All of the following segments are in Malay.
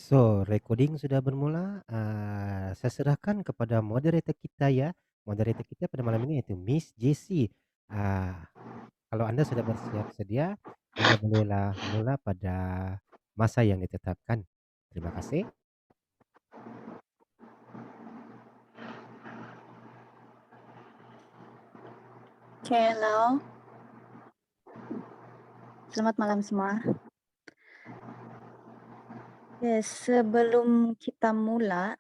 So, recording sudah bermula. Saya serahkan kepada moderator kita ya. Moderator kita pada malam ini yaitu Miss Jessie. Kalau Anda sudah bersiap sedia, Anda bolehlah mula pada masa yang ditetapkan. Terima kasih. Okay, hello. Selamat malam semua. Sebelum kita mula,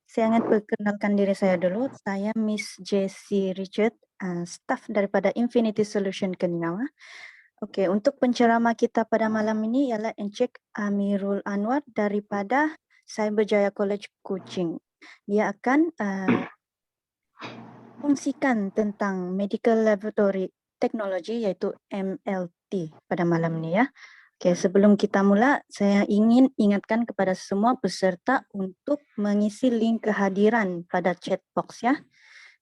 saya ingin perkenalkan diri saya dulu. Saya Miss Jessie Richard, staff daripada Infinity Solution Keninawa. Okey, untuk penceramah kita pada malam ini ialah Encik Amirul Anwar daripada Cyberjaya College Kuching. Dia akan kongsikan tentang Medical Laboratory Technology iaitu MLT pada malam ini ya. Okey, sebelum kita mula, saya ingin ingatkan kepada semua peserta untuk mengisi link kehadiran pada chat box ya.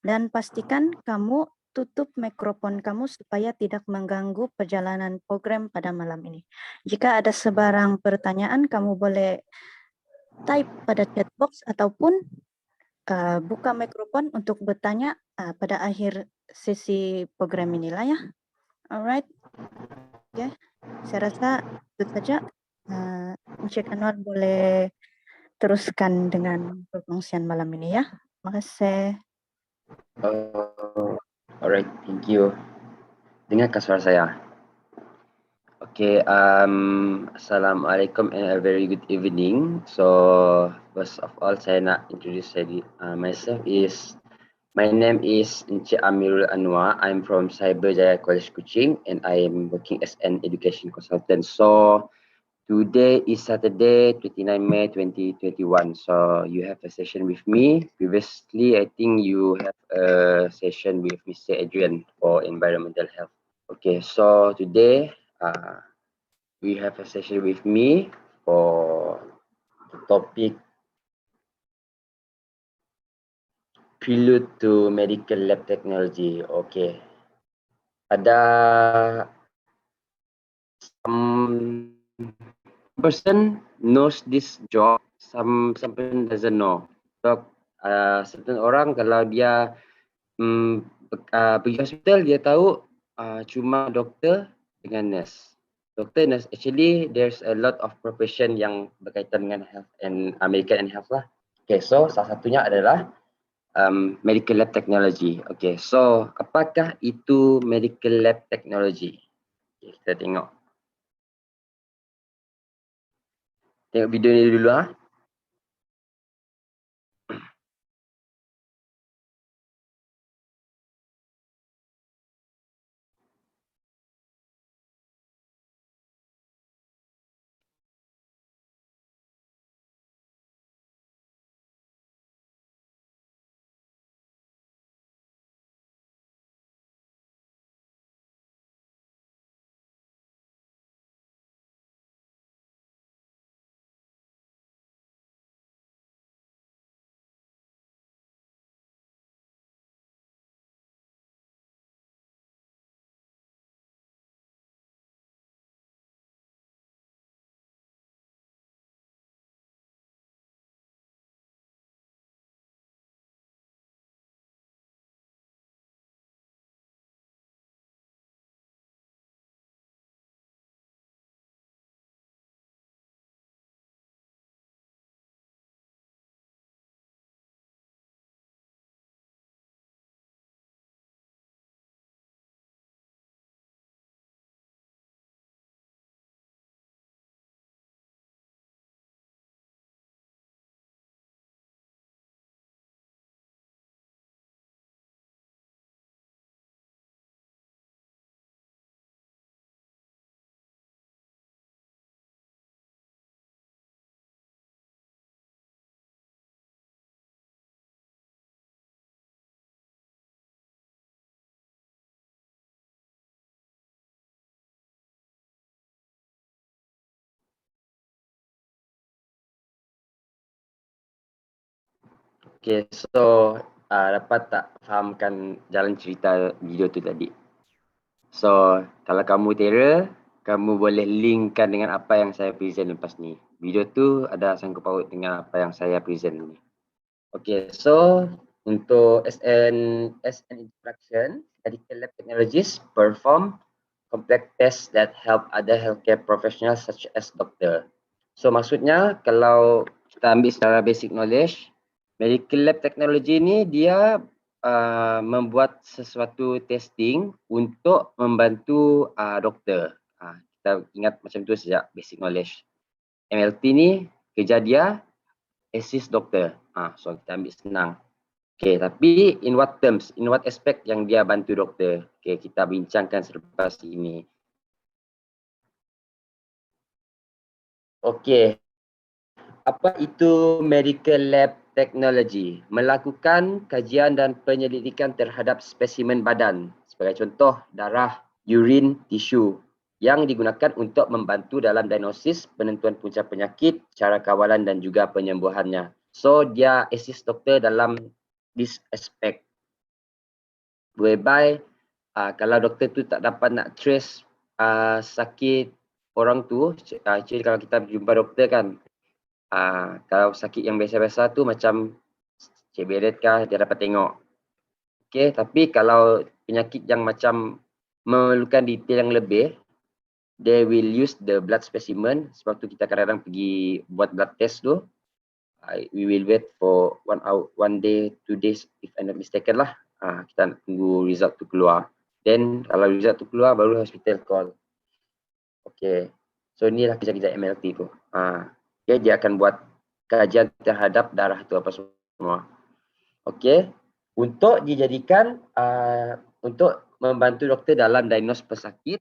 Dan pastikan kamu tutup mikrofon kamu supaya tidak mengganggu perjalanan program pada malam ini. Jika ada sebarang pertanyaan, kamu boleh type pada chat box ataupun buka mikrofon untuk bertanya pada akhir sesi program inilah ya. Alright. Okay. Saya rasa itu saja. Encik Anwar boleh teruskan dengan perkongsian malam ini ya. Terima kasih. Alright, thank you. Dengarkan suara saya. Okay, Assalamualaikum and a very good evening. So, first of all, saya nak introduce myself is, my name is Encik Amirul Anwar. I'm from Cyberjaya College Kuching and I am working as an education consultant. So, today is Saturday, 29 May 2021. So, you have a session with me. Previously, I think you have a session with Mr. Adrian for environmental health. Okay, so today, we have a session with me for the topic Prelude to Medical Lab Technology. Okay. Ada some person knows this job, some person doesn't know. So, certain orang kalau dia pergi hospital, dia tahu cuma doktor dengan nurse. Doktor, nurse, actually there's a lot of profession yang berkaitan dengan health and medical and health lah. Okay, so salah satunya adalah medical lab technology. Okay, so apakah itu medical lab technology? Okay, kita tengok. Tengok video ni dulu ah. Okay, so dapat tak fahamkan jalan cerita video tu tadi? So, kalau kamu terror, kamu boleh linkkan dengan apa yang saya present lepas ni. video tu ada sangkut paut dengan apa yang saya present ni. Okay, so untuk as an introduction, medical lab technologies perform complex tests that help other healthcare professionals such as doctor. So maksudnya kalau kita ambil secara basic knowledge, medical lab technology ni dia membuat sesuatu testing untuk membantu doktor. Kita ingat macam tu sejak basic knowledge. MLT ni kerja dia assist doktor. So kita ambil senang. Okay, tapi in what terms, in what aspect yang dia bantu doktor? Okay, kita bincangkan selepas ini. Okay, apa itu medical lab technology? Melakukan kajian dan penyelidikan terhadap spesimen badan. Sebagai contoh, darah, urin, tisu yang digunakan untuk membantu dalam diagnosis, penentuan punca penyakit, cara kawalan dan juga penyembuhannya. So, dia assist doktor dalam this aspect. Whereby, kalau doktor tu tak dapat nak trace sakit orang tu, actually kalau kita jumpa doktor kan, kalau sakit yang biasa-biasa tu macam Cik Beret kah, dia dapat tengok. Okay, tapi kalau penyakit yang macam memerlukan detail yang lebih, they will use the blood specimen. Sebab tu kita kadang-kadang pergi buat blood test tu. We will wait for 1 hour, 1 day, 2 days if I'm not mistaken lah. Kita tunggu result tu keluar. Then kalau result tu keluar, baru hospital call. Okay, so inilah kerja-kerja MLT tu. Okay, dia akan buat kajian terhadap darah tu apa semua. Okay, untuk dijadikan untuk membantu doktor dalam diagnose pesakit,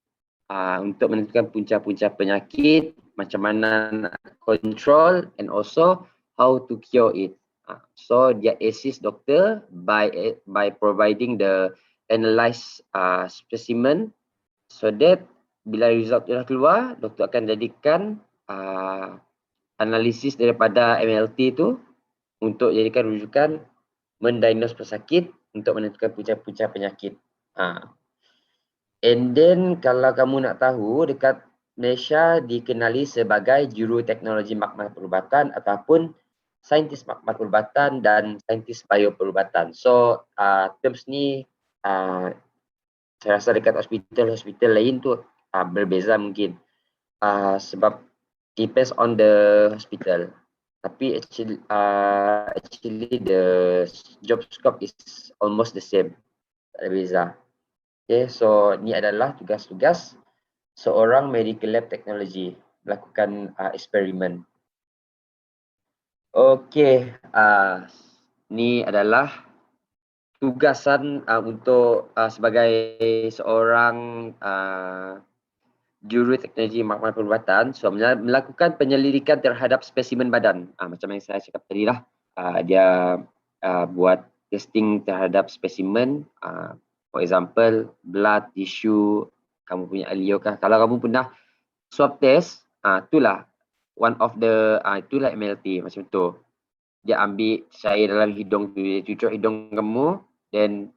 untuk menentukan punca-punca penyakit, macam mana nak control and also how to cure it. So dia assist doktor by providing the analyzed specimen, so that bila result tu dah keluar, doktor akan jadikan analisis daripada MLT tu untuk jadikan rujukan mendiagnose pesakit untuk menentukan punca-punca penyakit. And then kalau kamu nak tahu, dekat Malaysia dikenali sebagai juruteknologi makmal perubatan ataupun saintis makmal perubatan dan saintis bioperubatan. So terms ni saya rasa dekat hospital lain tu berbeza mungkin. Sebab depends on the hospital. Tapi actually the job scope is almost the same. Tak ada beza. Okay, so ni adalah tugas-tugas seorang medical lab technology melakukan eksperimen. Okay, ni adalah tugasan untuk sebagai seorang juruteknologi makmal perubatan. So melakukan penyelidikan terhadap spesimen badan. Macam yang saya cakap tadi lah, dia buat testing terhadap spesimen. For example, blood, tissue, kamu punya alio kah. Kalau kamu pernah swab test, itulah one of the, itulah MLT macam tu. Dia ambil cair dalam hidung tu, dia cucuk hidung kamu, then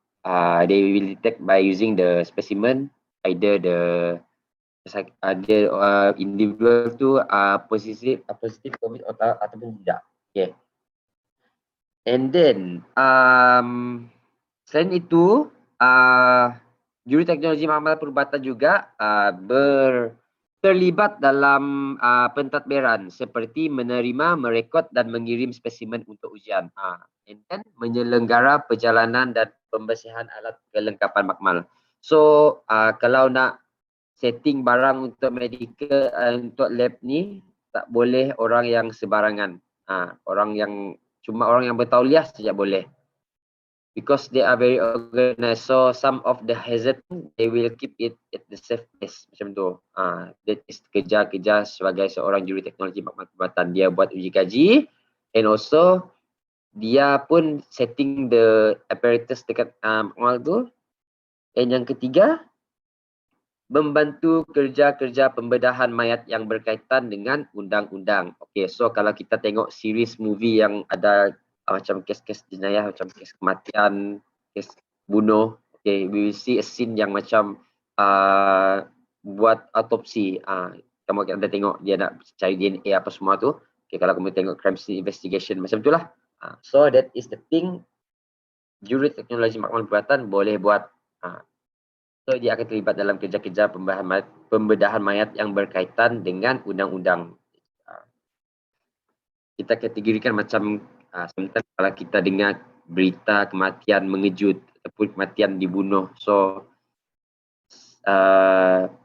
they will detect by using the specimen, either the individual tu positif COVID ataupun tidak. Okay. And then selain itu, juruteknologi makmal perubatan juga terlibat dalam pentadbiran seperti menerima, merekod dan mengirim spesimen untuk ujian. And then menyelenggara perjalanan dan pembersihan alat kelengkapan makmal. So kalau nak setting barang untuk medical, untuk lab ni, tak boleh orang yang sebarangan. Cuma orang yang bertauliah saja boleh. Because they are very organized. So some of the hazard, they will keep it at the safe place. Macam tu. That is kerja-kerja sebagai seorang juruteknologi makmal perubatan. Dia buat uji kaji, and also dia pun setting the apparatus dekat makmal tu. And yang ketiga, membantu kerja-kerja pembedahan mayat yang berkaitan dengan undang-undang. Okay, so kalau kita tengok series movie yang ada macam kes-kes jenayah, macam kes kematian, kes bunuh, okay, we will see a scene yang macam buat autopsi. kamu akan tengok dia nak cari DNA apa semua tu. Okay, kalau kamu tengok crime scene investigation macam itulah. So that is the thing juri teknologi maklumat perubatan boleh buat. So dia akan terlibat dalam kerja-kerja pembedahan mayat yang berkaitan dengan undang-undang. Kita kategorikan macam sometimes kalau kita dengar berita kematian mengejut ataupun kematian dibunuh, so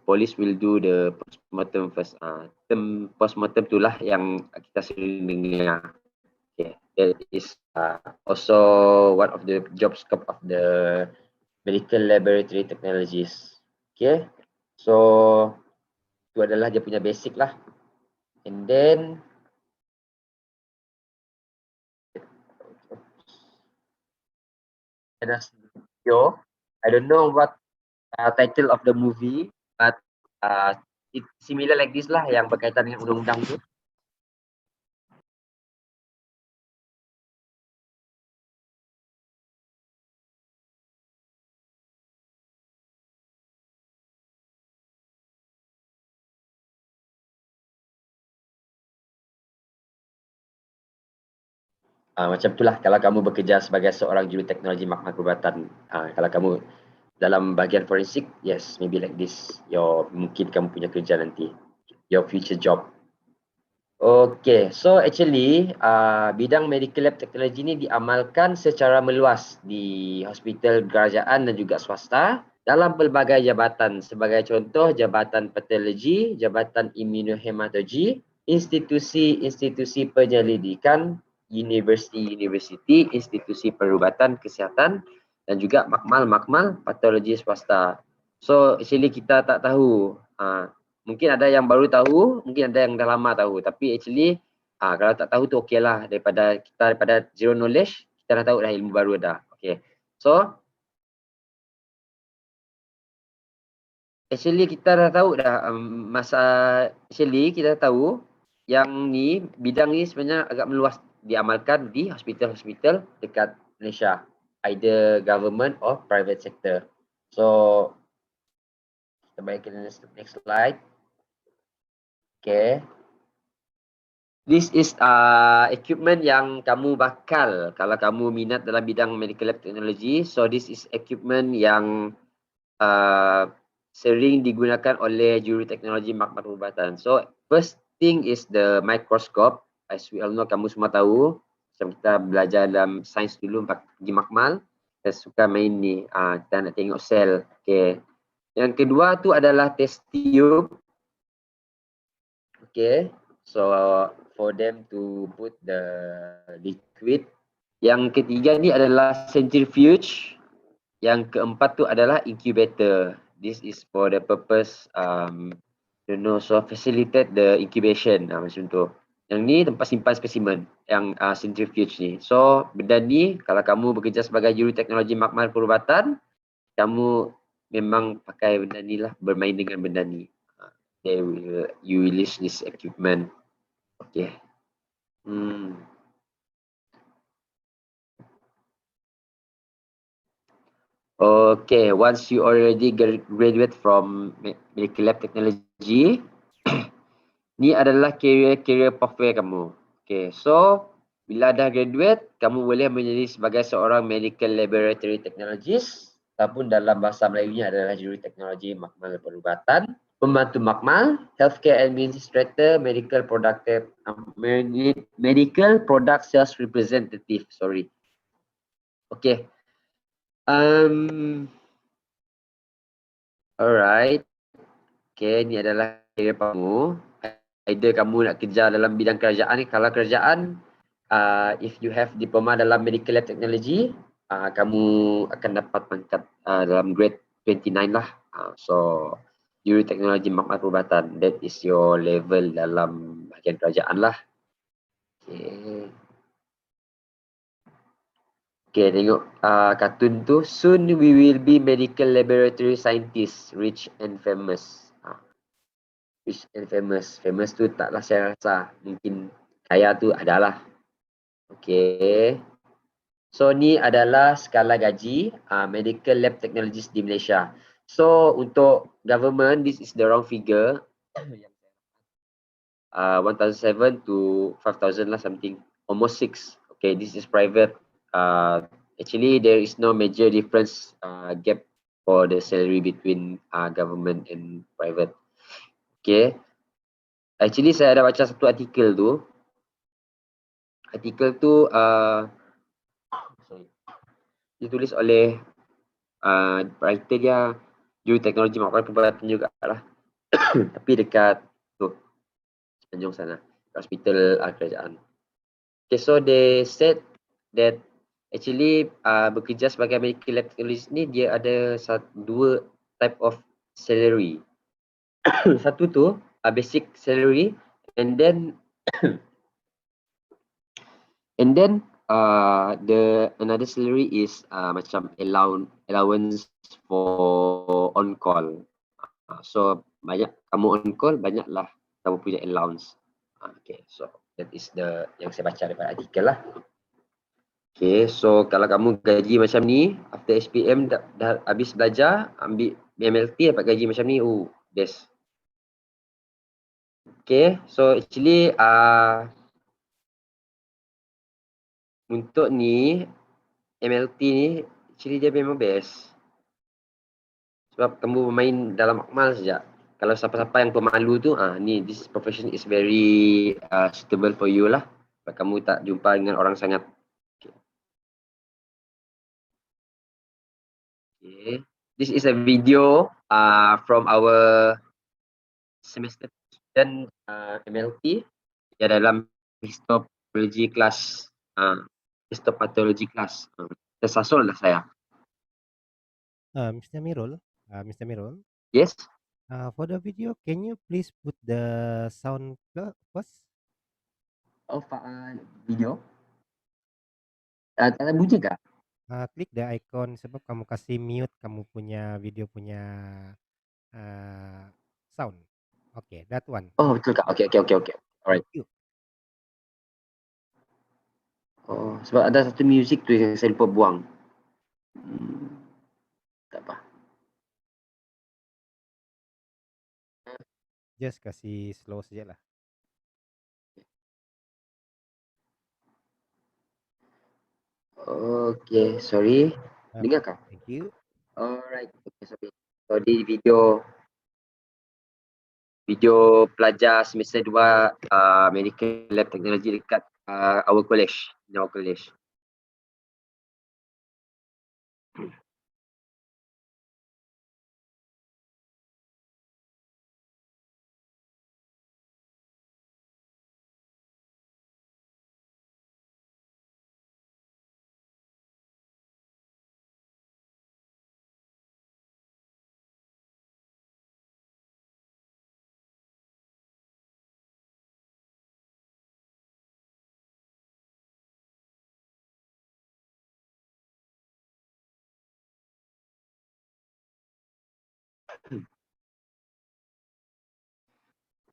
police will do the postmortem first. Term postmortem itulah yang kita sering dengar. Okay. That is also one of the job scope of the medical laboratory technologies. Okay, so itu adalah dia punya basic lah. And then ada video. I don't know what title of the movie, but it's similar like this lah, yang berkaitan dengan undang-undang tu. Macam itulah kalau kamu bekerja sebagai seorang juru teknologi maklumat perubatan. Kalau kamu dalam bahagian forensik, yes, maybe like this. Mungkin kamu punya kerja nanti, your future job. Okay, so actually bidang medical lab teknologi ni diamalkan secara meluas di hospital kerajaan dan juga swasta dalam pelbagai jabatan. Sebagai contoh, jabatan patologi, jabatan immunohematologi, institusi-institusi penyelidikan, universiti-universiti, institusi perubatan kesihatan dan juga makmal-makmal patologi swasta. So actually kita tak tahu, mungkin ada yang baru tahu, mungkin ada yang dah lama tahu, tapi actually kalau tak tahu tu okey lah, daripada zero knowledge kita dah tahu dah ilmu baru dah. Okay, so actually kita dah tahu dah actually kita dah tahu yang ni, bidang ni sebenarnya agak meluas, diamalkan di hospital-hospital dekat Malaysia, either government or private sector. So kita baik ke next slide. Okay, this is equipment yang kamu bakal kalau kamu minat dalam bidang medical lab technology. So this is equipment yang sering digunakan oleh juru teknologi maklumat perubatan. So first thing is the microscope. As we all know, kamu semua tahu, macam kita belajar dalam sains dulu pergi makmal, kita suka main ni, kita nak tengok sel. Okay. Yang kedua tu adalah test tube. Okay, so for them to put the liquid. Yang ketiga ni adalah centrifuge. Yang keempat tu adalah incubator. This is for the purpose so facilitate the incubation, macam tu. Yang ni tempat simpan spesimen, yang centrifuge ni. So benda ni kalau kamu bekerja sebagai juru teknologi makmal perubatan, kamu memang pakai benda ni lah, bermain dengan benda ni. You will use this equipment. Okay. Okay, once you already graduate from medical lab technology, ni adalah career pathway kamu. Okay, so bila dah graduate, kamu boleh menjadi sebagai seorang medical laboratory technologist, ataupun dalam bahasa Melayunya adalah juru teknologi makmal perubatan, pembantu makmal, healthcare administrator, medical product sales representative. Sorry. Okay. Alright. Okay, ni adalah career kamu. Either kamu nak kerja dalam bidang kerajaan ni, kalau kerajaan, if you have diploma dalam medical lab technology, kamu akan dapat pangkat dalam grade 29 lah. So, juru teknologi makmal perubatan, that is your level dalam bahagian kerajaan lah. Okay. Okay, tengok kartun tu. Soon we will be medical laboratory scientists, rich and famous. Rich and famous. Famous tu taklah saya rasa. Mungkin kaya tu adalah. Okay. So ni adalah skala gaji medical lab technologies di Malaysia. So untuk government, this is the wrong figure. 1,700 to 5,000 lah, something, almost 6. Okay, this is private. Actually, there is no major difference gap for the salary between government and private. Okay, actually saya ada baca satu artikel tu. Artikel tu ditulis oleh writer dia Juruteknologi Makanan Perubatan juga lah. Tapi dekat tu Semenanjung sana, hospital kerajaan. Okay, so they said that actually bekerja sebagai medical lab technologist ni dia ada dua type of salary. Satu tu basic salary, and then the another salary is macam allowance for on call. So banyak kamu on call, banyaklah kamu punya allowance. Okay, so that is the yang saya baca daripada artikel lah. Okay, so kalau kamu gaji macam ni, after SPM dah habis belajar, ambil MLT dapat gaji macam ni, best. Okay, so actually untuk ni MLT ni actually dia memang best. Sebab kamu bermain dalam akmal saja. Kalau siapa-siapa yang pemalu tu, ni this profession is very suitable for you lah. Sebab kamu tak jumpa dengan orang sangat. Okay. This is a video from our semester student MLT ya dalam histopatology class, histopatology class. Tersasul lah saya. Mr. Mirul, Yes. for the video, can you please put the sound first? Oh, video. Tak ada bunyi kah? Klik the icon sebab kamu kasih mute kamu punya video punya sound. Okay, that one. Oh, betul kah? Okay. Alright. Thank you. Oh, sebab ada satu music tu yang saya lupa buang. Tak apa. Just kasih slow saja lah. Okay, sorry. Dengar kah? Thank you. Alright, okay, sorry. So di video pelajar semester 2 medical lab technology dekat our college, in our college.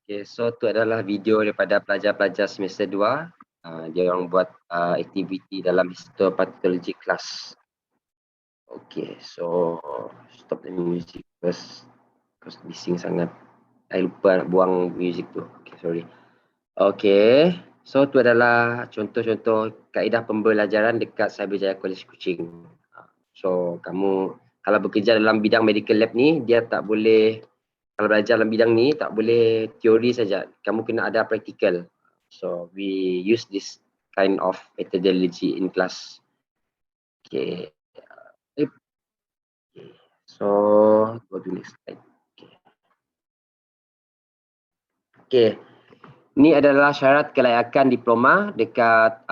Okay, so tu adalah video daripada pelajar-pelajar semester 2. Dia orang buat aktiviti dalam histopatology class. Okay, so stop the music first because bising sangat. I lupa nak buang music tu. Okay, sorry. Okay, so tu adalah contoh-contoh kaedah pembelajaran dekat Cyberjaya College Kuching. So kamu kalau bekerja dalam bidang medical lab ni, dia tak boleh, kalau belajar dalam bidang ni tak boleh teori saja, kamu kena ada practical. So we use this kind of methodology in class. Okay. So go to next slide. Okay. Ni adalah syarat kelayakan diploma dekat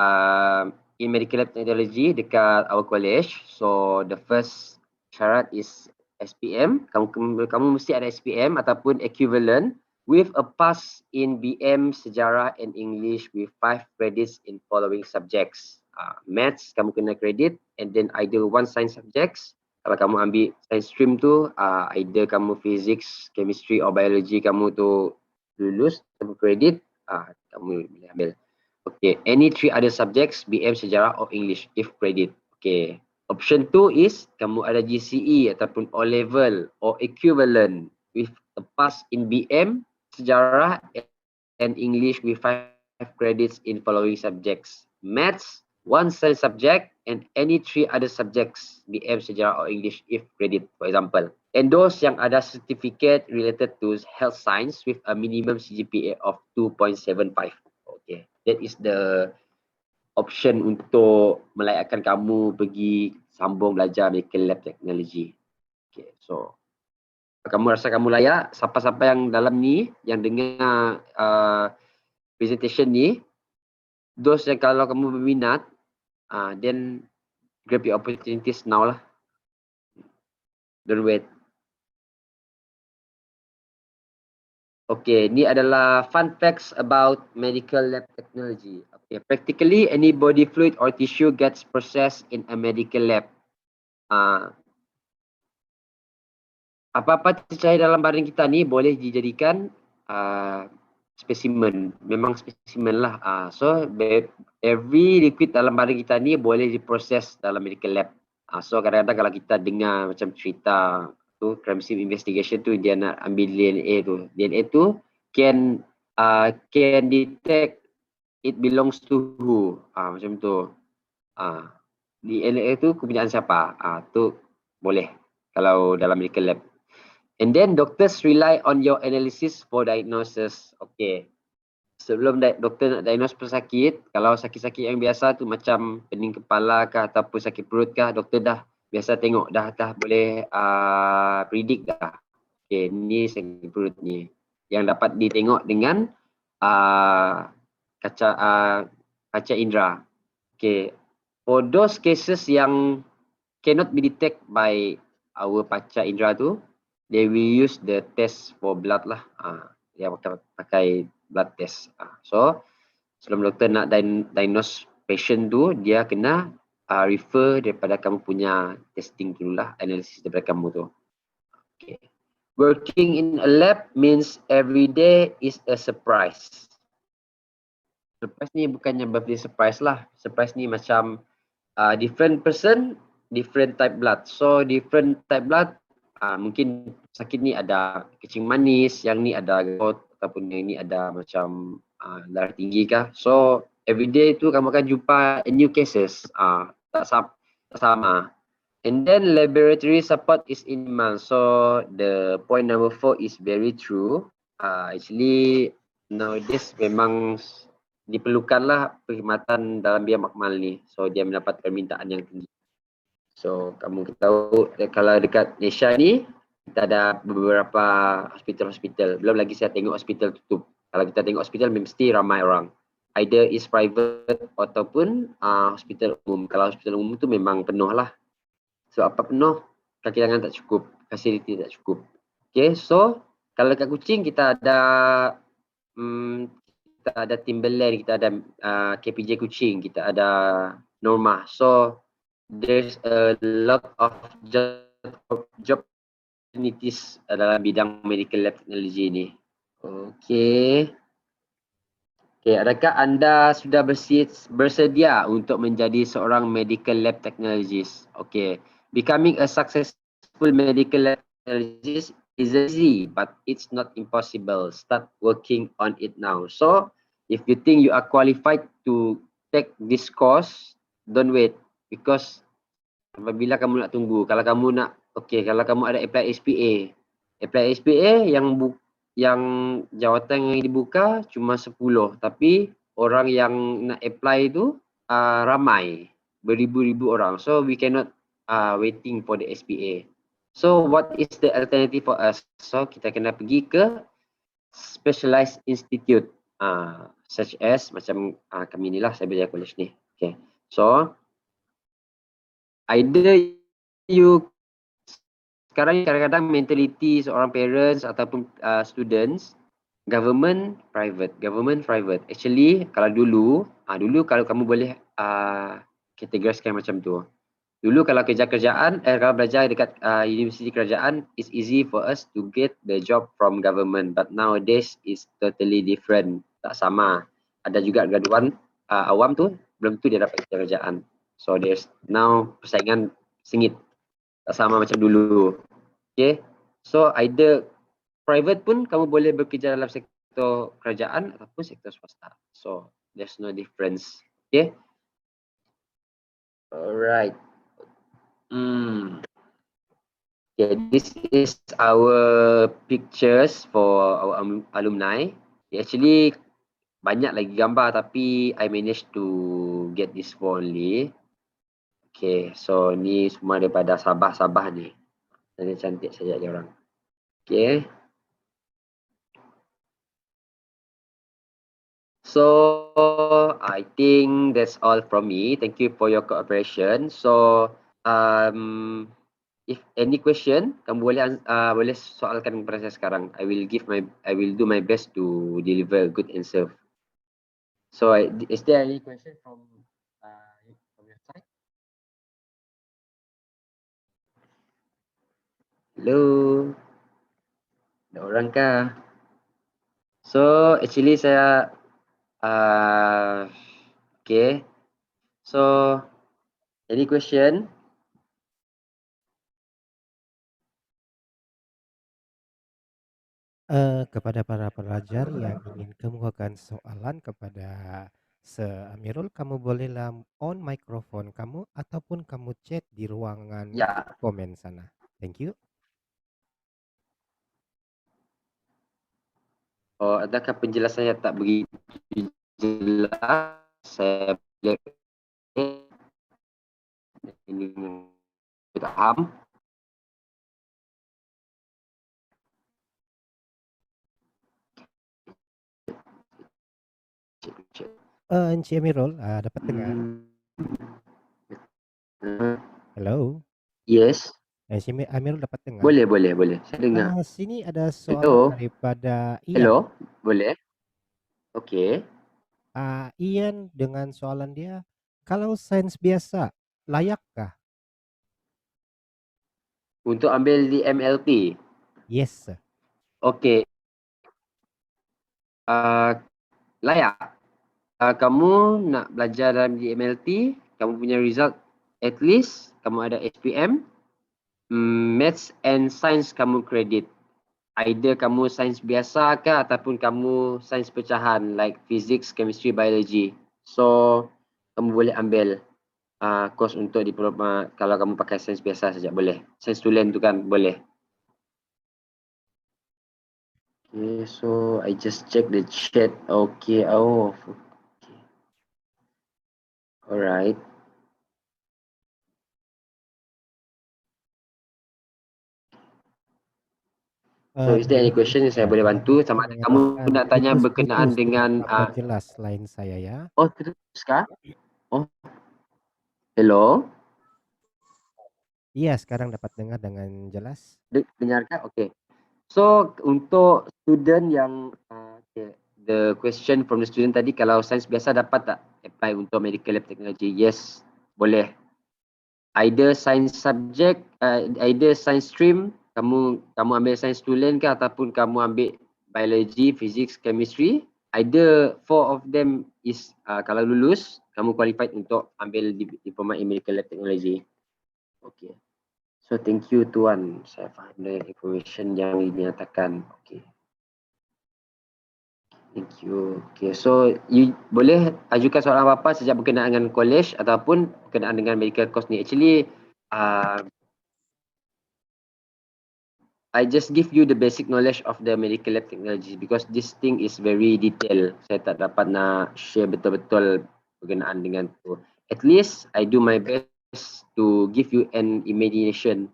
in medical lab technology dekat our college. So the first syarat is SPM. Kamu mesti ada SPM ataupun equivalent with a pass in BM Sejarah and English with 5 credits in following subjects. Maths kamu kena credit, and then either one science subjects. Kalau kamu ambil science stream tu, either kamu physics, chemistry or biology, kamu tu lulus kamu credit, kamu boleh ambil. Okay, any 3 other subjects, BM Sejarah or English if credit. Okay, option 2 is kamu ada GCE ataupun O level or equivalent with a pass in BM Sejarah and English with 5 credits in following subjects. Maths, 1 science subject, and any 3 other subjects, BM, Sejarah or English if credit, for example. And those yang ada certificate related to health science with a minimum CGPA of 2.75. Okay, that is the option untuk melayakkan kamu pergi sambung belajar medical lab technology. Okay, so kamu rasa kamu layak, siapa-siapa yang dalam ni, yang dengar presentation ni, those yang kalau kamu berminat, then grab your opportunities now lah. Don't wait. Okay, ni adalah fun facts about medical lab technology. Okay, practically any body fluid or tissue gets processed in a medical lab. Apa-apa tercahaya dalam badan kita ni boleh dijadikan spesimen, memang spesimen lah. So every liquid dalam badan kita ni boleh diproses dalam medical lab. So kadang-kadang kalau kita dengar macam cerita tu crime scene investigation tu, dia nak ambil DNA tu can detect it belongs to who, macam tu. DNA tu kepunyaan siapa, tu boleh kalau dalam medical lab. And then doctors rely on your analysis for diagnosis. Okay. Sebelum doktor nak diagnose pesakit, kalau sakit-sakit yang biasa tu macam pening kepala kah ataupun sakit perut kah, doktor dah biasa tengok dah boleh predict dah. Okay, ni sakit perut ni. Yang dapat ditengok dengan kaca indera. Okay. For those cases yang cannot be detected by our kaca indera tu, they will use the test for blood lah. Dia pakai blood test. So sebelum doktor nak diagnose patient tu, dia kena refer daripada kamu punya testing dulu lah, analisis daripada kamu tu. Okay. Working in a lab means every day is a surprise. Surprise ni bukannya birthday surprise lah. Surprise ni macam different person, different type blood. So different type blood, mungkin sakit ni ada kencing manis, yang ni ada gout, ataupun yang ni ada macam darah tinggi kah. So everyday tu kamu akan jumpa new cases, tak sama. And then laboratory support is minimal. So the point number 4 is very true. Actually nowadays memang diperlukanlah perkhidmatan dalam bidang makmal ni. So dia mendapat permintaan yang tinggi. So kamu tahu kalau dekat Malaysia ni kita ada beberapa hospital-hospital. Belum lagi saya tengok hospital tutup. Kalau kita tengok hospital mesti ramai orang. Either is private ataupun hospital umum. Kalau hospital umum tu memang penuh lah. So apa penuh, kaki tangan tak cukup, fasiliti tak cukup. Okay, so kalau dekat Kuching kita ada Timberland, kita ada KPJ Kuching, kita ada Norma. So there's a lot of job opportunities dalam bidang medical lab technology ni. Okay. Okay, adakah anda sudah bersedia untuk menjadi seorang medical lab technologist? Okay, becoming a successful medical lab technologist is easy, but it's not impossible. Start working on it now. So, if you think you are qualified to take this course, don't wait. Because apabila kamu nak tunggu, kalau kamu nak, kalau kamu ada apply SPA yang jawatan yang dibuka cuma 10, tapi orang yang nak apply tu ramai, beribu-ribu orang. So we cannot waiting for the SPA. So what is the alternative for us? So kita kena pergi ke specialized institute, such as macam kami ni lah, saya belajar college ni. Okay, so either you sekarang kadang-kadang mentality seorang parents ataupun students, government, private. Actually kalau dulu kalau kamu boleh kategoriskan macam tu. Dulu kalau kalau belajar dekat universiti kerajaan, it's easy for us to get the job from government. But nowadays is totally different. Tak sama. Ada juga graduan awam tu, belum tu dia dapat kerjaan. So there's now persaingan sengit. Tak sama macam dulu. Okay. So either private pun kamu boleh bekerja dalam sektor sektor kerajaan ataupun sektor swasta. So there's no difference. Okay. Alright. Okay, this is our pictures for our alumni. Actually banyak lagi gambar tapi I managed to get this for only. Okay, so ni semua daripada Sabah ni. Cantik saja dia orang. Okay. So I think that's all from me. Thank you for your cooperation. So if any question, kamu boleh soalkan kepada saya sekarang. I will do my best to deliver a good answer. So is there any question from your side? Hello. Ada orang kah? So actually saya okay. So any question? Kepada para pelajar yang ingin kemukakan soalan kepada Amirul, kamu bolehlah on mikrofon kamu ataupun kamu chat di ruangan komen sana. Thank you. Oh, adakah penjelasannya tak begitu jelas? Saya boleh ini faham. Encik Amirul, dapat dengar? Hello. Yes. Encik Amirul dapat dengar? Boleh. Saya dengar. Sini ada soalan daripada Ian. Hello, boleh. Okay. Ian dengan soalan dia, kalau sains biasa, layakkah? Untuk ambil di MLT? Yes, sir. Okay. Layak. Kamu nak belajar dalam di MLT, kamu punya result at least kamu ada SPM, Maths and Science kamu kredit. Either kamu sains biasa ke ataupun kamu sains pecahan like physics, chemistry, biology. So kamu boleh ambil course untuk diploma kalau kamu pakai sains biasa saja boleh. Sains tulen tu kan boleh. Okay, so I just check the chat. Okay, okay. Alright. So is there any question yang saya boleh bantu? Sama ada kamu nak tanya berkenaan dengan jelas line saya ya. Oh, teruskah? Oh. Hello. Iya, sekarang dapat dengar dengan jelas. Dengarkah? Okay. So untuk student yang the question from the student tadi, kalau sains biasa dapat tak apply untuk medical lab technology? Yes, boleh. Either science subject, either science stream, kamu ambil science student ke ataupun kamu ambil biology, physics, chemistry, either four of them is kalau lulus, kamu qualified untuk ambil diploma in medical lab technology. Okay. So thank you Tuan, saya faham dengan information yang dinyatakan. Okay. Thank you. Okay, so you boleh ajukan soalan apa-apa sejak berkenaan dengan college ataupun berkenaan dengan medical course ni. Actually, I just give you the basic knowledge of the medical lab technology because this thing is very detailed. Saya tak dapat nak share betul-betul berkenaan dengan tu. At least I do my best to give you an imagination.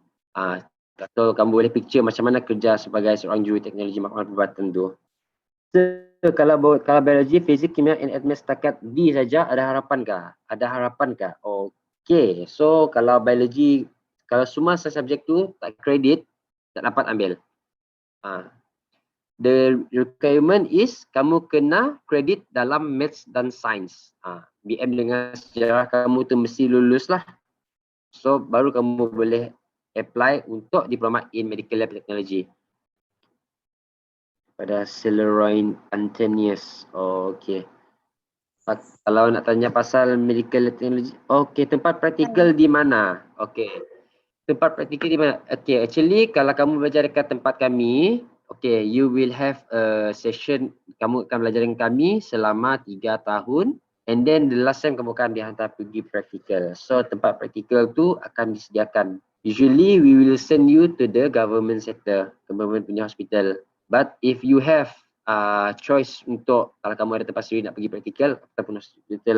Atau kamu boleh picture macam mana kerja sebagai seorang juri teknologi maklumat perubatan tu. So, kalau biologi, fisik, kimia, and admin setakat D saja, ada harapan kah? Ada harapan kah? Okay, so kalau biologi, kalau semua subjek tu tak kredit, tak dapat ambil. The requirement is kamu kena kredit dalam maths dan science. BM dengan sejarah kamu tu mesti lulus lah. So baru kamu boleh apply untuk diploma in medical lab technology. Pada Celeroin Antonius. Okay. Kalau nak tanya pasal medical lab technology. Okay, tempat praktikal di mana? Okay. Tempat praktikal di mana? Okay, actually kalau kamu belajar dekat tempat kami, Okay, you will have a session, kamu akan belajar dengan kami selama 3 tahun, and then the last time kamu akan dihantar pergi practical. So tempat practical tu akan disediakan. Usually we will send you to the government sector, government punya hospital. But if you have choice untuk, kalau kamu ada tempat sendiri nak pergi practical ataupun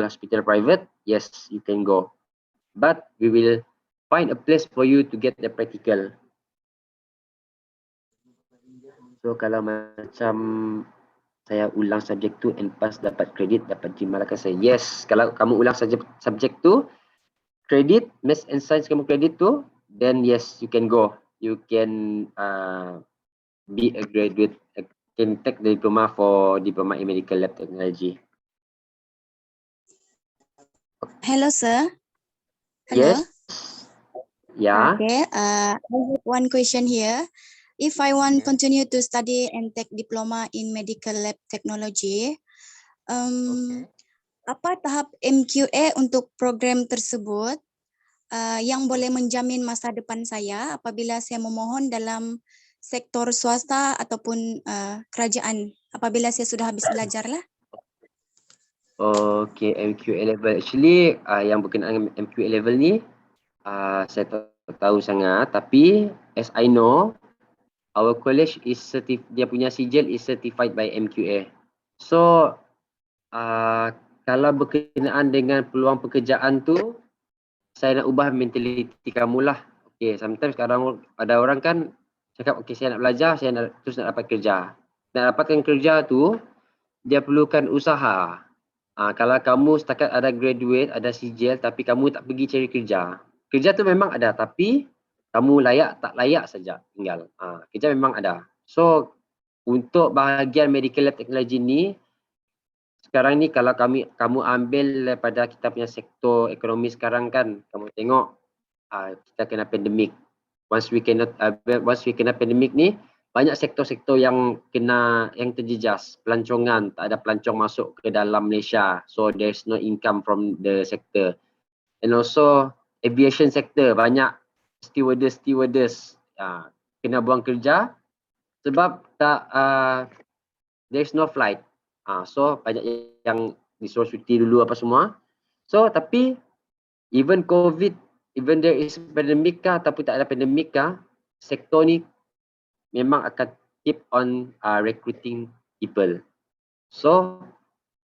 hospital private, yes, you can go. But we will find a place for you to get the practical. So kalau macam saya ulang subjek tu and pass dapat kredit, dapat jimalkan saya. Yes, kalau kamu ulang subjek tu, kredit, maths and science kamu kredit tu, then yes, you can go. You can be a graduate, can take the diploma for diploma in medical lab technology. Hello, sir. Hello. Yes. Yeah. Okay. I have one question here. If I want continue to study and take diploma in medical lab technology, apa tahap MQA untuk program tersebut yang boleh menjamin masa depan saya apabila saya memohon dalam sektor swasta ataupun kerajaan apabila saya sudah habis belajar lah? Okay, MQA level. Actually, yang berkenaan MQA level ni, saya tak tahu sangat. Tapi, as I know, our college is dia punya sijil is certified by MQA. So, kalau berkenaan dengan peluang pekerjaan tu, saya nak ubah mentaliti kamu lah. Okay, sometimes kadang ada orang kan cakap, okay, saya nak belajar, saya nak terus nak dapat kerja. Nak dapatkan kerja tu, dia perlukan usaha. Kalau kamu setakat ada graduate, ada sijil, tapi kamu tak pergi cari kerja. Kerja tu memang ada, tapi kamu layak tak layak saja tinggal. Kerja memang ada. So, untuk bahagian medical lab technology ni, sekarang ni kalau kamu ambil daripada kita punya sektor ekonomi sekarang kan, kamu tengok kita kena pandemik. Once we kena pandemik ni, banyak sektor-sektor yang terjejas, pelancongan, tak ada pelancong masuk ke dalam Malaysia. So there's no income from the sector. And also aviation sector, banyak stewardess kena buang kerja sebab there's no flight. So banyak yang disuruh cuti dulu apa semua. So tapi even COVID, even there is pandemic kah ataupun tak ada pandemic kah, sektor ni memang akan keep on recruiting people. So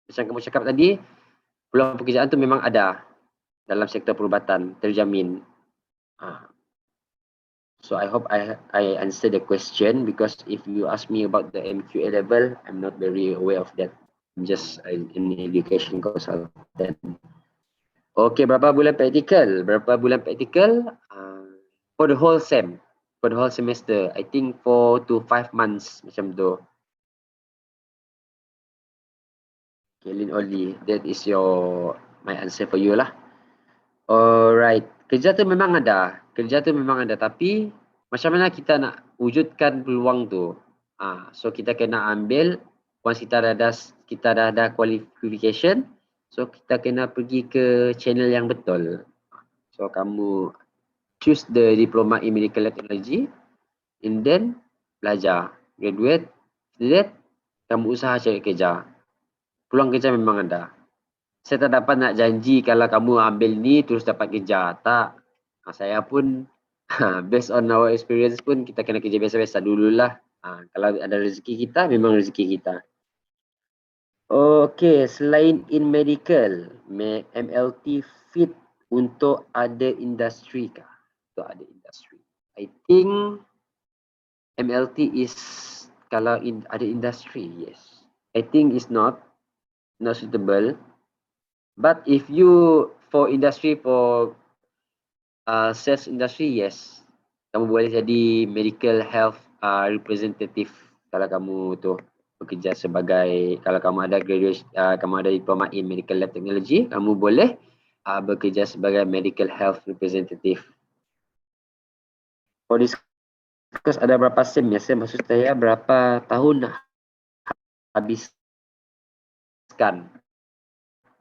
macam kamu cakap tadi, peluang pekerjaan tu memang ada dalam sektor perubatan, terjamin. So I hope I answer the question, because if you ask me about the MQA level, I'm not very aware of that. I'm just an education consultant. Okay, berapa bulan praktikal? For the whole sem, for the whole semester, I think 4 to 5 months macam tu. Okay, Lin Oli, that is my answer for you lah. Alright, kerja tu memang ada, tapi macam mana kita nak wujudkan peluang tu? So kita kena ambil, once kita dah ada qualification, so kita kena pergi ke channel yang betul. So kamu choose the diploma in medical technology, and then belajar, graduate, after that kamu usaha cari kerja. Peluang kerja memang ada. Saya tak dapat nak janji kalau kamu ambil ni terus dapat kerja. Tak. Saya pun based on our experience pun kita kena kerja biasa-biasa dululah. Kalau ada rezeki kita, memang rezeki kita. Okay, selain in medical, MLT fit untuk ada industri kah? Untuk ada industri. I think MLT is kalau ada industri, yes. I think it's not suitable. But if you for industry, for sales industry, yes. Kamu boleh jadi medical health representative kalau kamu tu bekerja sebagai, kalau kamu ada graduate, kamu ada diploma in medical lab technology, kamu boleh bekerja sebagai medical health representative. For this course ada berapa sem ya? Sem maksud saya berapa tahun habiskan.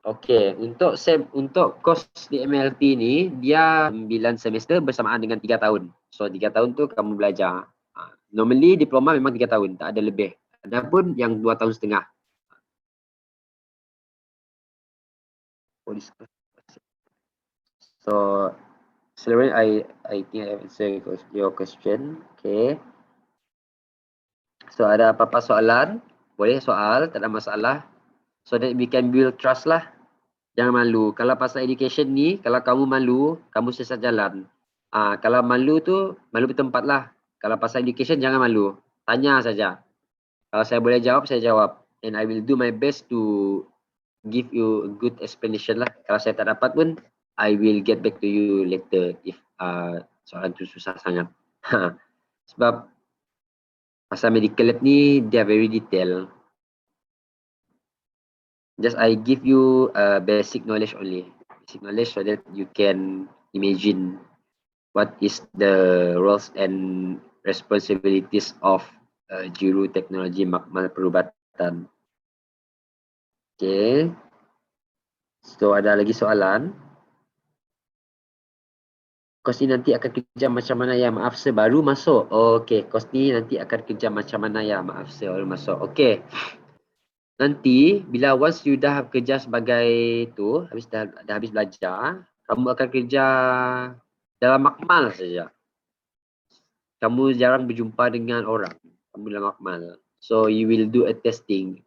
Okey, untuk course di MLT ni dia 9 semester bersamaan dengan 3 tahun. So 3 tahun tu kamu belajar. Normally diploma memang 3 tahun, tak ada lebih. Adapun yang 2 tahun setengah. So, Selain I think I answer your question. Okay. So ada apa-apa soalan? Boleh soal, tak ada masalah. So that we can build trust lah. Jangan malu. Kalau pasal education ni, kalau kamu malu, kamu sesat jalan. Kalau malu tu, malu bertempat lah. Kalau pasal education, jangan malu. Tanya saja. Kalau saya boleh jawab, saya jawab. And I will do my best to give you a good explanation lah. Kalau saya tak dapat pun, I will get back to you later if soalan tu susah sangat. Sebab pasal medical lab ni, they are very detailed. Just I give you basic knowledge only. Basic knowledge so that you can imagine what is the roles and responsibilities of juru teknologi makmal perubatan. Okay. So ada lagi soalan? Kos ni nanti akan kerja macam mana ya? Maaf, saya baru masuk. Okay, kos ni nanti akan kerja macam mana ya? Maaf, saya baru masuk. Okay. Nanti bila once you dah kerja sebagai tu, dah habis belajar, kamu akan kerja dalam makmal saja. Kamu jarang berjumpa dengan orang. Kamu dalam makmal. So you will do a testing.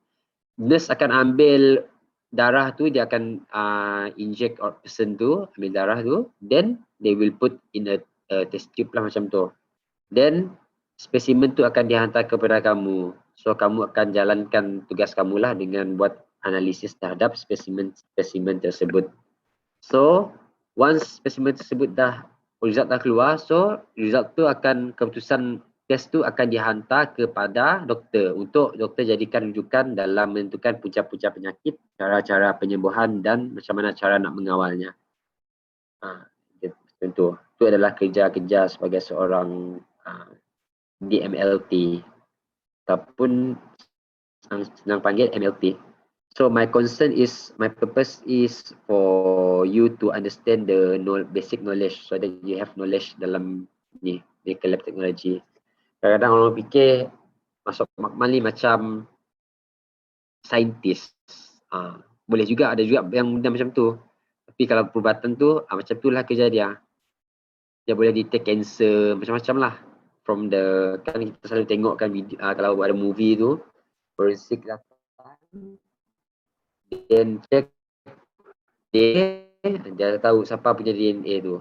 Nurse akan ambil darah tu, dia akan inject person tu, ambil darah tu, then they will put in a test tube lah macam tu. Then spesimen tu akan dihantar kepada kamu. So kamu akan jalankan tugas kamu lah dengan buat analisis terhadap spesimen tersebut. So once spesimen tersebut result dah keluar, so result tu akan, keputusan test tu akan dihantar kepada doktor untuk doktor jadikan rujukan dalam menentukan punca-punca penyakit, cara-cara penyembuhan dan macam mana cara nak mengawalnya. Tentu itu adalah kerja-kerja sebagai seorang DMLT ataupun senang panggil MLT. So my concern is, my purpose is for you to understand the basic knowledge so that you have knowledge dalam ni medical lab technology. Kadang-kadang orang fikir masuk makmal ni macam saintis. Boleh juga, ada juga yang benda macam tu. Tapi kalau perubatan tu, macam tu lah kerja dia. Dia boleh detect cancer, macam-macam lah. From the, kan kita selalu tengok kan video, kalau ada movie tu, forensik datang, then check dia tahu siapa punya DNA tu.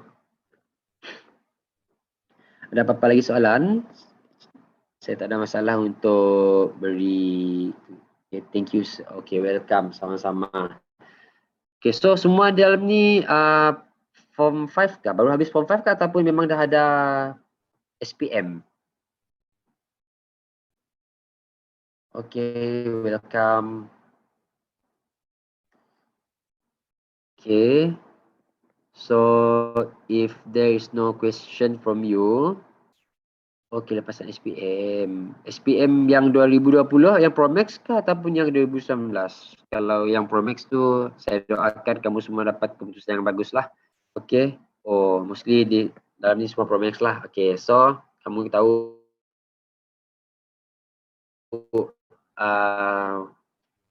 Ada apa-apa lagi soalan? Saya tak ada masalah untuk beri. Okay, thank you. Okay, welcome. Sama-sama. Okay, so semua dalam ni form 5 kah? Baru habis form 5 kah ataupun memang dah ada SPM? Okay, welcome. Okay. So, if there is no question from you, okay, lepasan SPM. SPM yang 2020 yang Promax kah ataupun yang 2019? Kalau yang Promax tu, saya doakan kamu semua dapat keputusan yang bagus lah. Okay. Oh, mostly di dalam ni semua Promax lah. Okay, so kamu tahu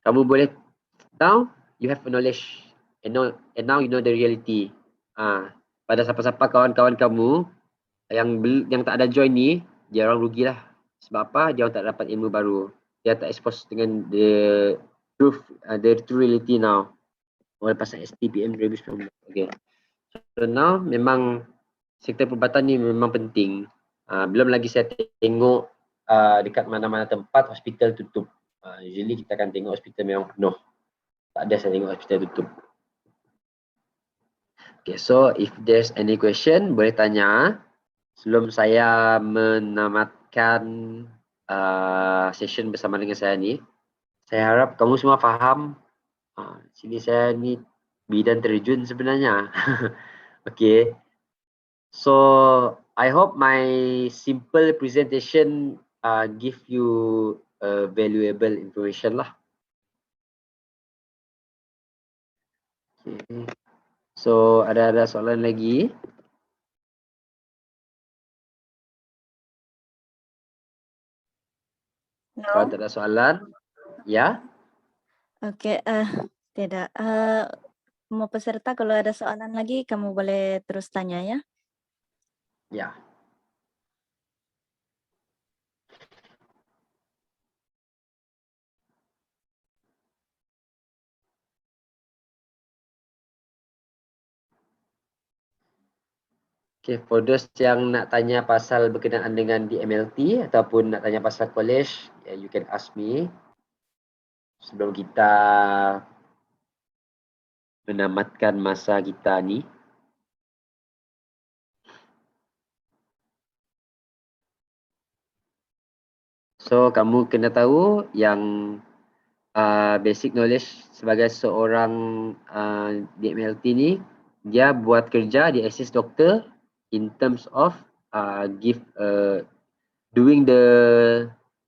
kamu boleh, now you have a knowledge and now you know the reality. Pada siapa-siapa kawan-kawan kamu yang tak ada join ni, dia orang rugilah. Sebab apa? Dia orang tak dapat ilmu baru. Dia tak expose dengan the true reality now. Oleh pasal STPM 2019. Okay. So now memang sektor perubatan ni memang penting. Belum lagi saya tengok dekat mana-mana tempat hospital tutup. Usually kita akan tengok hospital memang penuh. Tak ada saya tengok hospital tutup. Okay, so if there's any question, boleh tanya. Sebelum saya menamatkan session bersama dengan saya ni, saya harap kamu semua faham. Sini saya ni bidan terjun sebenarnya. Okay. So I hope my simple presentation give you valuable information lah. Okay. So ada soalan lagi? Kalau No? tak ada soalan, ya. Oke, tidak. Semua peserta kalau ada soalan lagi kamu boleh terus tanya ya. Ya. Okay, for those yang nak tanya pasal berkenaan dengan DMLT ataupun nak tanya pasal college, you can ask me sebelum kita menamatkan masa kita ni. So, kamu kena tahu yang basic knowledge sebagai seorang DMLT ni, dia buat kerja, dia assist doktor in terms of doing the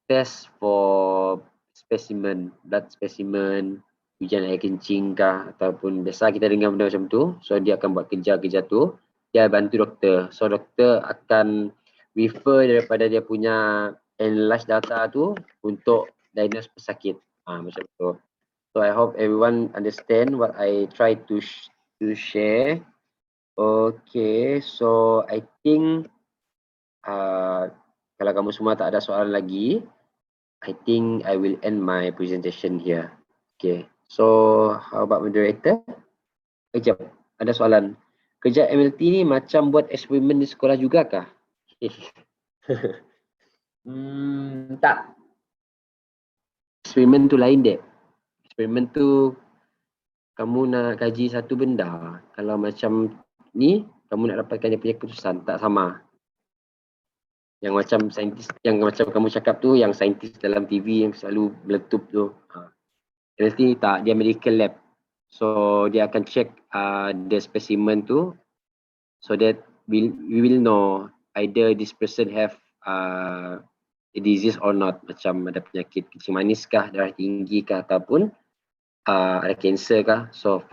test for specimen, blood specimen, ujian air kencing kah, ataupun biasa kita dengar benda macam tu. So dia akan buat kerja-kerja tu, dia bantu doktor. So doktor akan refer daripada dia punya analyze data tu untuk diagnose pesakit. Macam tu. So I hope everyone understand what I try to share. Okay, so I think kalau kamu semua tak ada soalan lagi, I think I will end my presentation here. Okay, so how about moderator? Sekejap, ada soalan. Kerja MLT ni macam buat eksperimen di sekolah juga kah? Tak. Eksperimen tu lain dek. Eksperimen tu kamu nak kaji satu benda. Kalau macam ni, kamu nak dapatkan dia punya keputusan. Tak sama. Yang macam saintis, yang macam kamu cakap tu, yang saintis dalam TV yang selalu meletup tu. MLT tak, dia medical lab. So dia akan check the specimen tu, so that we will know either this person have a disease or not. Macam ada penyakit kencing manis kah, darah tinggi kah, ataupun ada cancer kah. So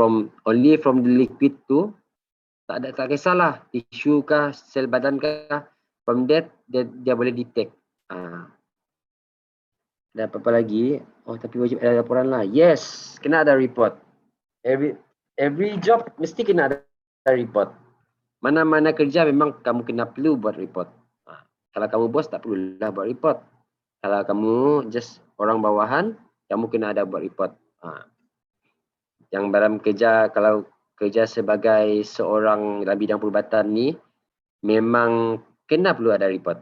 only from the liquid tu, tak kisahlah tisu kah, sel badan kah, from that dia boleh detect. Ada apa-apa lagi? Oh, tapi wajib ada laporan lah. Yes, kena ada report. Every job mesti kena ada report. Mana-mana kerja memang kamu kena perlu buat report. Kalau kamu bos tak perlulah buat report. Kalau kamu just orang bawahan, kamu kena ada buat report. Yang dalam kerja, kalau kerja sebagai seorang dalam bidang perubatan ni, memang kena perlu ada report.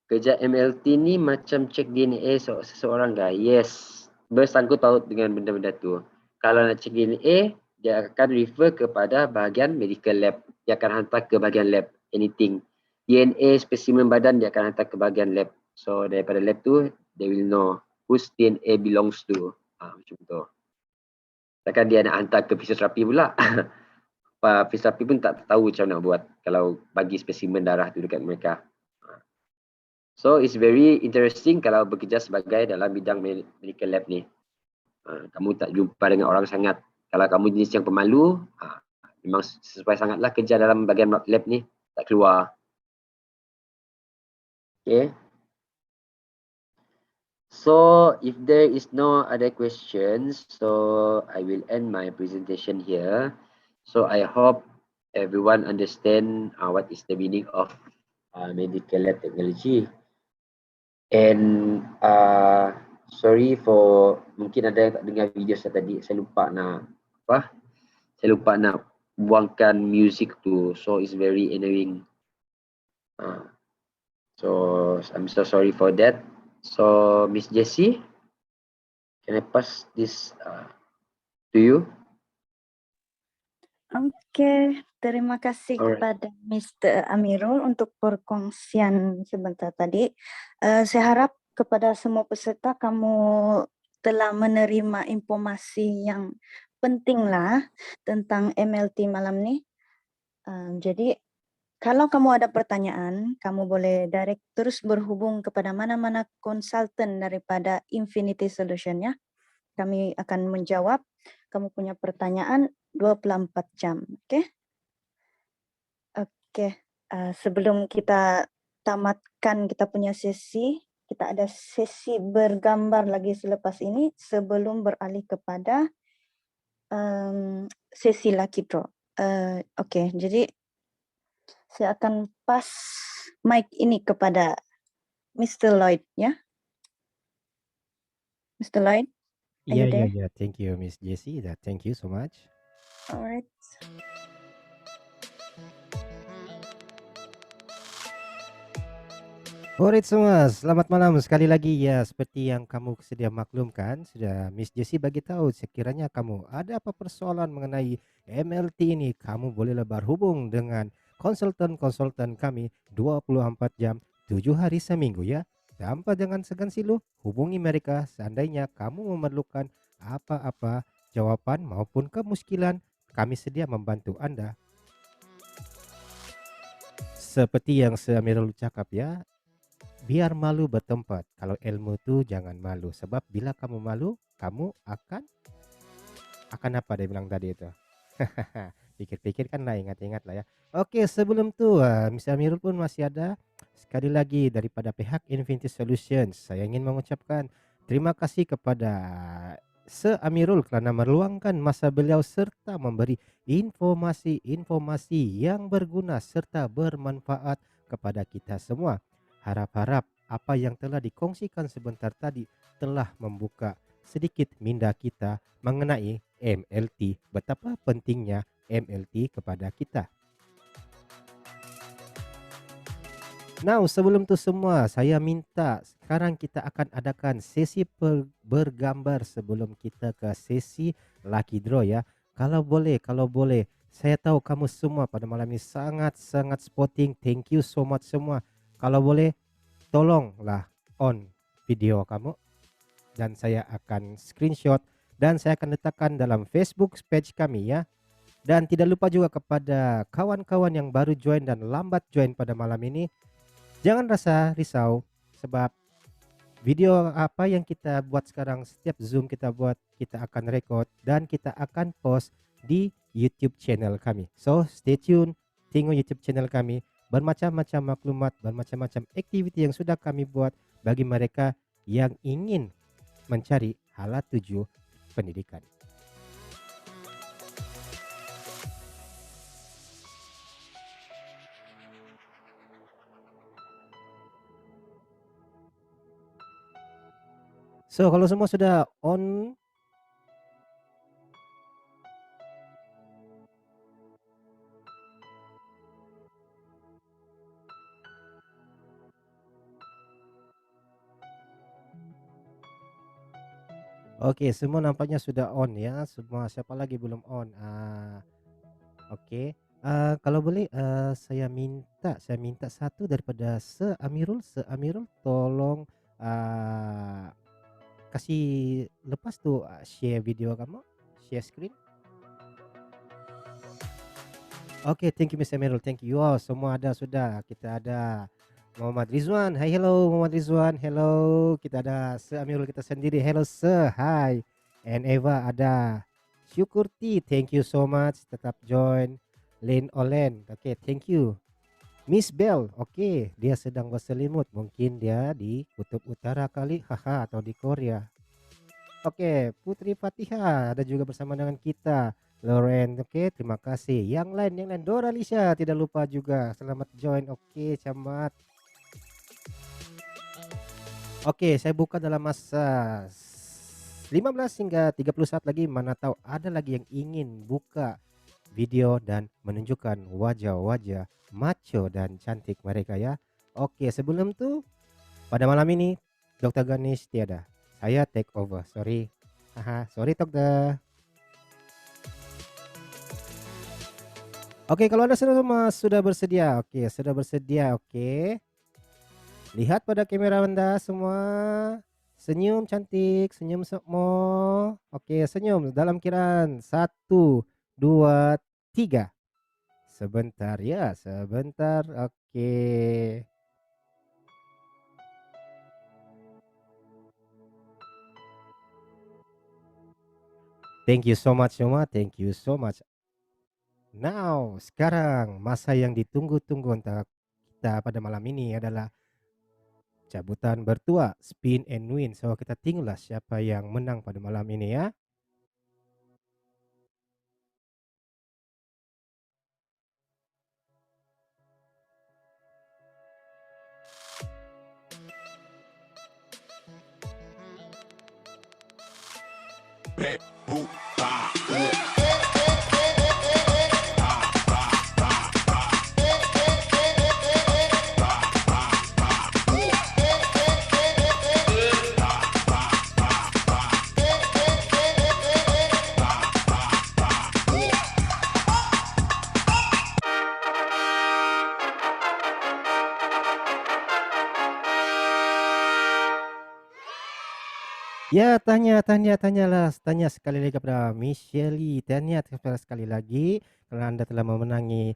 Kerja MLT ni macam cek DNA seseorang kah? Yes. Bersangkut paut dengan benda-benda tu. Kalau nak cek DNA, dia akan refer kepada bahagian medical lab. Dia akan hantar ke bahagian lab. Anything. DNA, spesimen badan, dia akan hantar ke bahagian lab. So daripada lab tu, they will know whose DNA belongs to. Macam tu. Takkan dia nak hantar ke fisioterapi pula. Fisioterapi pun tak tahu macam nak buat kalau bagi spesimen darah tu dekat mereka. So it's very interesting kalau bekerja sebagai dalam bidang medical lab ni. Kamu tak jumpa dengan orang sangat. Kalau kamu jenis yang pemalu, memang sesuai sangatlah kerja dalam bahagian lab ni. Tak keluar. Okay. So if there is no other questions, so I will end my presentation here. So I hope everyone understand what is the meaning of medical lab technology. And sorry for mungkin ada yang tak dengar video saya tadi, saya lupa nak buangkan music tu, so it's very annoying. So I'm so sorry for that. So Miss Jessie, can I pass this to you? Oke, terima kasih kepada Mr. Amirul untuk perkongsian sebentar tadi. Saya harap kepada semua peserta kamu telah menerima informasi yang penting lah tentang MLT malam ni. Jadi kalau kamu ada pertanyaan, kamu boleh direct terus berhubung kepada mana-mana konsultan daripada Infinity Solution ya. Kami akan menjawab kamu punya pertanyaan 24 jam, oke? Oke, sebelum kita tamatkan kita punya sesi, kita ada sesi bergambar lagi selepas ini sebelum beralih kepada sesi lucky draw. Oke, jadi saya akan pas mic ini kepada Mr. Lloyd ya. Mr. Lloyd, are you there? Yeah. Thank you, Miss Jessie. Thank you so much. Alright. Alright semua, selamat malam sekali lagi ya. Seperti yang kamu sedia maklumkan, sudah Miss Jessie bagi tahu sekiranya kamu ada apa persoalan mengenai MLT ini, kamu bolehlah berhubung dengan konsultan kami 24 jam 7 hari seminggu ya. Tanpa jangan segan silu, hubungi mereka seandainya kamu memerlukan apa-apa jawaban maupun kemuskilan, kami sedia membantu Anda. Seperti yang Amirul cakap ya, biar malu bertempat. Kalau ilmu tuh jangan malu. Sebab bila kamu malu, kamu akan apa dia bilang tadi itu. Pikir-pikir kan lah, ingat-ingat lah ya. Oke, sebelum tuh Miss Amirul pun masih ada. Sekali lagi daripada pihak Infinity Solutions, saya ingin mengucapkan terima kasih kepada Amirul kerana meluangkan masa beliau serta memberi informasi-informasi yang berguna serta bermanfaat kepada kita semua. Harap-harap apa yang telah dikongsikan sebentar tadi telah membuka sedikit minda kita mengenai MLT, betapa pentingnya MLT kepada kita. Now, sebelum tu semua, saya minta sekarang kita akan adakan sesi bergambar sebelum kita ke sesi lucky draw ya. Kalau boleh, saya tahu kamu semua pada malam ini sangat-sangat sporting. Thank you so much semua. Kalau boleh, tolonglah on video kamu dan saya akan screenshot dan saya akan letakkan dalam Facebook page kami ya. Dan tidak lupa juga kepada kawan-kawan yang baru join dan lambat join pada malam ini, jangan rasa risau sebab video apa yang kita buat sekarang, setiap Zoom kita buat, kita akan record dan kita akan post di YouTube channel kami. So stay tune, tengok YouTube channel kami, bermacam-macam maklumat, bermacam-macam aktiviti yang sudah kami buat bagi mereka yang ingin mencari hala tuju pendidikan. So kalau semua sudah on, oke, semua nampaknya sudah on ya. Semua, siapa lagi belum on? Oke. Kalau boleh saya minta satu daripada Amirul tolong kasih lepas tu share video kamu, share screen. Oke, thank you Miss Amirul, thank you. Oh, semua ada sudah. Kita ada Muhammad Rizwan. Hai, hello Muhammad Rizwan. Hello. Kita ada Amirul kita sendiri. Hello Hai. And Eva ada. Syukurti, thank you so much. Tetap join. Lane Olen. Oke, thank you. Miss Bell, oke, dia sedang berselimut. Mungkin dia di Kutub Utara kali, haha, atau di Korea. Oke, Putri Fatihah ada juga bersama dengan kita. Loren, oke, terima kasih. Yang lain, Dora Lisha, tidak lupa juga. Selamat join, oke, camat. Oke, saya buka dalam masa 15 hingga 30 saat lagi. Mana tahu ada lagi yang ingin buka video dan menunjukkan wajah-wajah macho dan cantik mereka ya. Oke, sebelum itu pada malam ini Dr. Ganesh tiada. Saya take over. Sorry. Sorry dokter. Oke, kalau Anda sudah bersedia. Oke, sudah bersedia. Oke. Lihat pada kamera Anda semua. Senyum cantik, senyum semua. Oke, senyum dalam kiraan 1, 2, 3. Sebentar ya, sebentar. Oke. Thank you so much semua. Thank you so much. Now, sekarang masa yang ditunggu-tunggu untuk kita pada malam ini adalah cabutan bertua, spin and win. So kita tengoklah siapa yang menang pada malam ini ya. Ya, tanya sekali lagi kepada Miss Shirley. Tanya sekali lagi karena Anda telah memenangi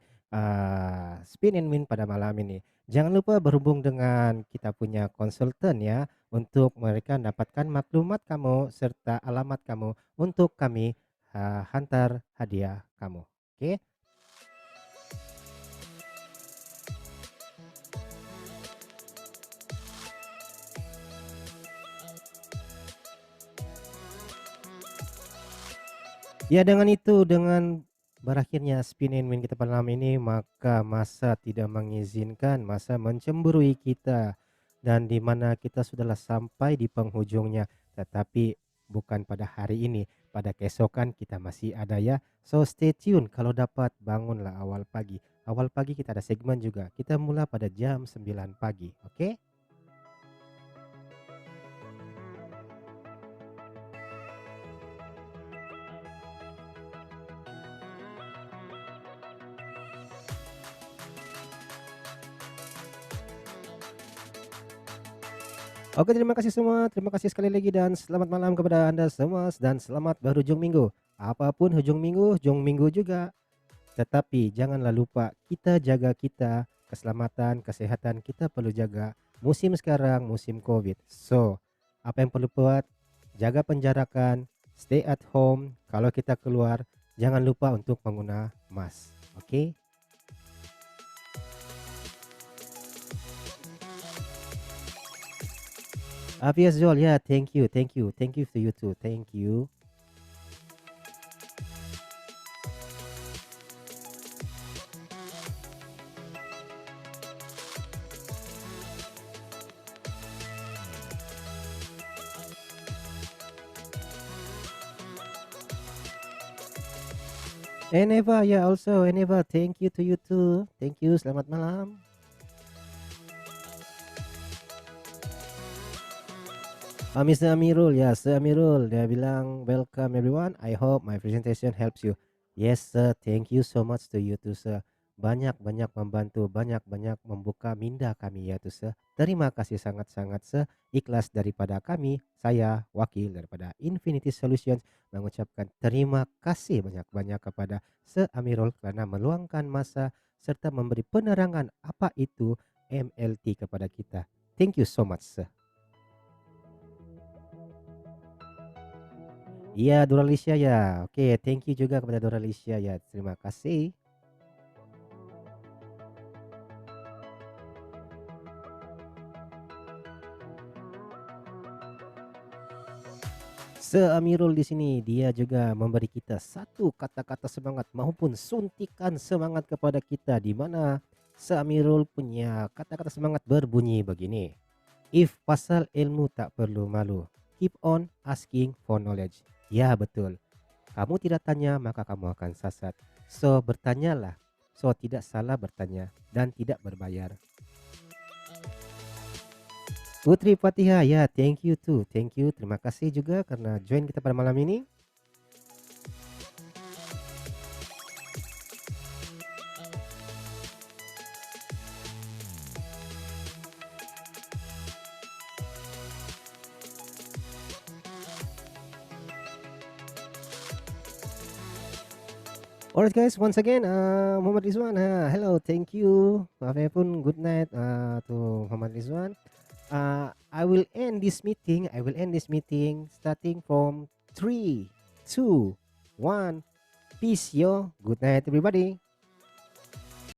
spin and win pada malam ini. Jangan lupa berhubung dengan kita punya konsultan ya untuk mereka dapatkan maklumat kamu serta alamat kamu untuk kami hantar hadiah kamu. Oke? Ya, dengan itu, dengan berakhirnya spin and win kita pada malam ini, maka masa tidak mengizinkan, masa mencemburui kita, dan di mana kita sudahlah sampai di penghujungnya. Tetapi bukan pada hari ini, pada keesokan kita masih ada ya. So stay tune, kalau dapat bangunlah awal pagi. Awal pagi kita ada segmen juga. Kita mula pada jam 9 pagi, oke? Oke, terima kasih semua. Terima kasih sekali lagi dan selamat malam kepada Anda semua dan selamat berhujung minggu. Apapun hujung minggu juga. Tetapi janganlah lupa kita jaga kita, keselamatan, kesehatan kita perlu jaga. Musim sekarang musim Covid. So, apa yang perlu buat? Jaga penjarakan, stay at home. Kalau kita keluar, jangan lupa untuk menggunakan mask. Oke? Yes, Joel. Yeah, thank you to you too. Thank you. Eneva, yeah, also Eneva, thank you to you too. Thank you. Selamat malam. Mr. Amirul, ya, Sir Amirul, dia bilang welcome everyone. I hope my presentation helps you. Yes, sir. Thank you so much to you too, sir. Banyak-banyak membantu, banyak-banyak membuka minda kami ya tuh, sir. Terima kasih sangat-sangat, sir. Ikhlas daripada kami, saya wakil daripada Infinity Solutions mengucapkan terima kasih banyak-banyak kepada Sir Amirul kerana meluangkan masa serta memberi penerangan apa itu MLT kepada kita. Thank you so much, sir. Iya, Doralicia ya. Oke, thank you juga kepada Doralicia ya. Terima kasih. Amirul di sini dia juga memberi kita satu kata-kata semangat maupun suntikan semangat kepada kita di mana Amirul punya kata-kata semangat berbunyi begini. If pasal ilmu tak perlu malu, keep on asking for knowledge. Ya, betul. Kamu tidak tanya maka kamu akan sasat. So bertanyalah. So tidak salah bertanya dan tidak berbayar. Putri Fatihah, ya, thank you too. Thank you. Terima kasih juga karena join kita pada malam ini. Alright guys, once again, Muhammad Rizwan, hello, thank you. Walaupun good night to Muhammad Rizwan. I will end this meeting. Starting from 3, 2, 1. Peace, yo. Good night, everybody.